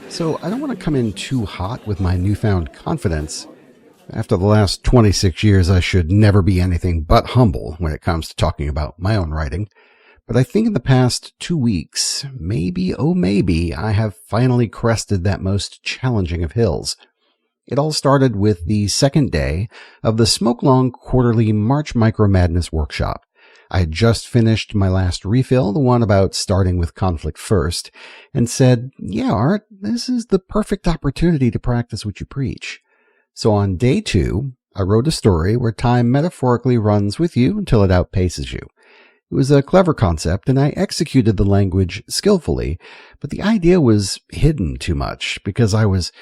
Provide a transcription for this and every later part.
So I don't want to come in too hot with my newfound confidence. After the last 26 years, I should never be anything but humble when it comes to talking about my own writing. But I think in the past 2 weeks, maybe, oh maybe, I have finally crested that most challenging of hills. It all started with the second day of the Smoke-Long Quarterly March Micro Madness workshop. I had just finished my last refill, the one about starting with conflict first, and said, yeah, Art, this is the perfect opportunity to practice what you preach. So on day 2, I wrote a story where time metaphorically runs with you until it outpaces you. It was a clever concept, and I executed the language skillfully, but the idea was hidden too much because I was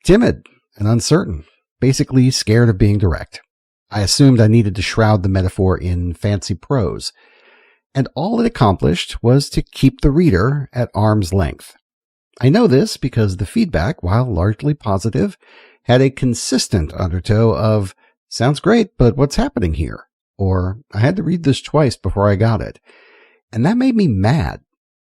timid and uncertain, basically scared of being direct. I assumed I needed to shroud the metaphor in fancy prose, and all it accomplished was to keep the reader at arm's length. I know this because the feedback, while largely positive, had a consistent undertow of, sounds great, but what's happening here? Or, I had to read this twice before I got it. And that made me mad.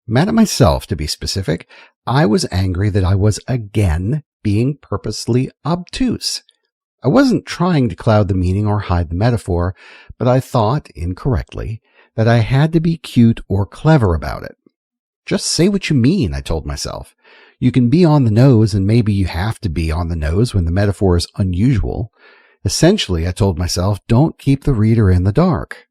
Mad at myself, to be specific. I was angry that I was again being purposely obtuse. I wasn't trying to cloud the meaning or hide the metaphor, but I thought, incorrectly, that I had to be cute or clever about it. Just say what you mean, I told myself. You can be on the nose, and maybe you have to be on the nose when the metaphor is unusual. Essentially, I told myself, don't keep the reader in the dark.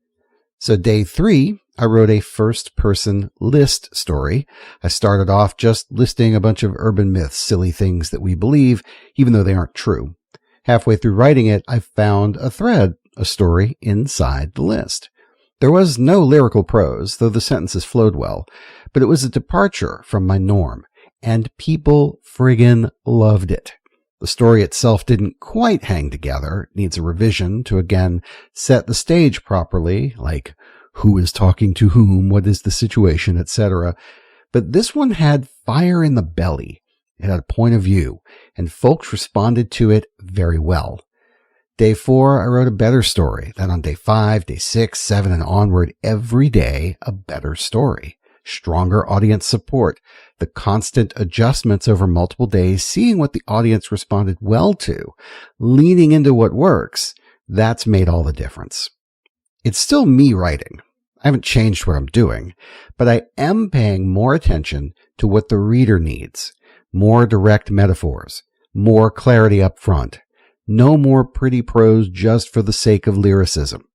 So day 3, I wrote a first-person list story. I started off just listing a bunch of urban myths, silly things that we believe, even though they aren't true. Halfway through writing it, I found a thread, a story inside the list. There was no lyrical prose, though the sentences flowed well, but it was a departure from my norm, and people friggin' loved it. The story itself didn't quite hang together. It needs a revision to again set the stage properly, like who is talking to whom, what is the situation, etc. But this one had fire in the belly. It had a point of view, and folks responded to it very well. Day 4, I wrote a better story. Then on day 5, day 6, 7, and onward, every day, a better story. Stronger audience support, the constant adjustments over multiple days, seeing what the audience responded well to, leaning into what works, that's made all the difference. It's still me writing. I haven't changed what I'm doing, but I am paying more attention to what the reader needs. More direct metaphors, more clarity up front, no more pretty prose just for the sake of lyricism.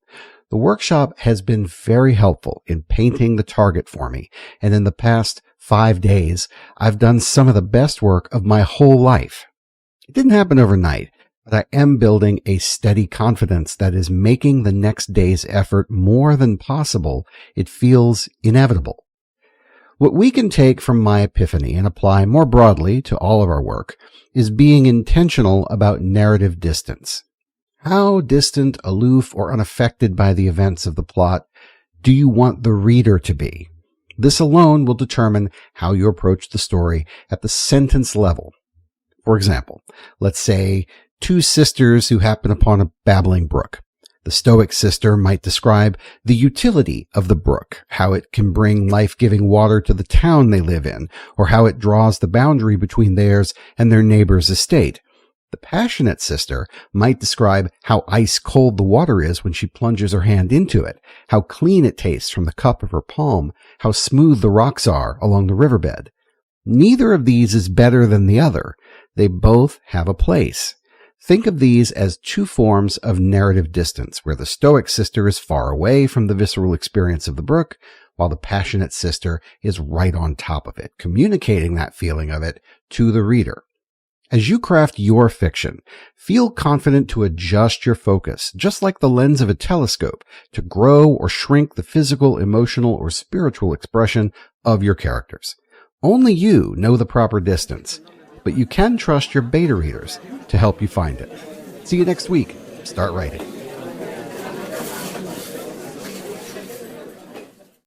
The workshop has been very helpful in painting the target for me, and in the past 5 days, I've done some of the best work of my whole life. It didn't happen overnight, but I am building a steady confidence that is making the next day's effort more than possible. It feels inevitable. What we can take from my epiphany and apply more broadly to all of our work is being intentional about narrative distance. How distant, aloof, or unaffected by the events of the plot do you want the reader to be? This alone will determine how you approach the story at the sentence level. For example, let's say 2 sisters who happen upon a babbling brook. The Stoic sister might describe the utility of the brook, how it can bring life-giving water to the town they live in, or how it draws the boundary between theirs and their neighbor's estate. The passionate sister might describe how ice-cold the water is when she plunges her hand into it, how clean it tastes from the cup of her palm, how smooth the rocks are along the riverbed. Neither of these is better than the other. They both have a place. Think of these as 2 forms of narrative distance, where the Stoic sister is far away from the visceral experience of the brook, while the passionate sister is right on top of it, communicating that feeling of it to the reader. As you craft your fiction, feel confident to adjust your focus, just like the lens of a telescope, to grow or shrink the physical, emotional, or spiritual expression of your characters. Only you know the proper distance, but you can trust your beta readers to help you find it. See you next week. Start writing.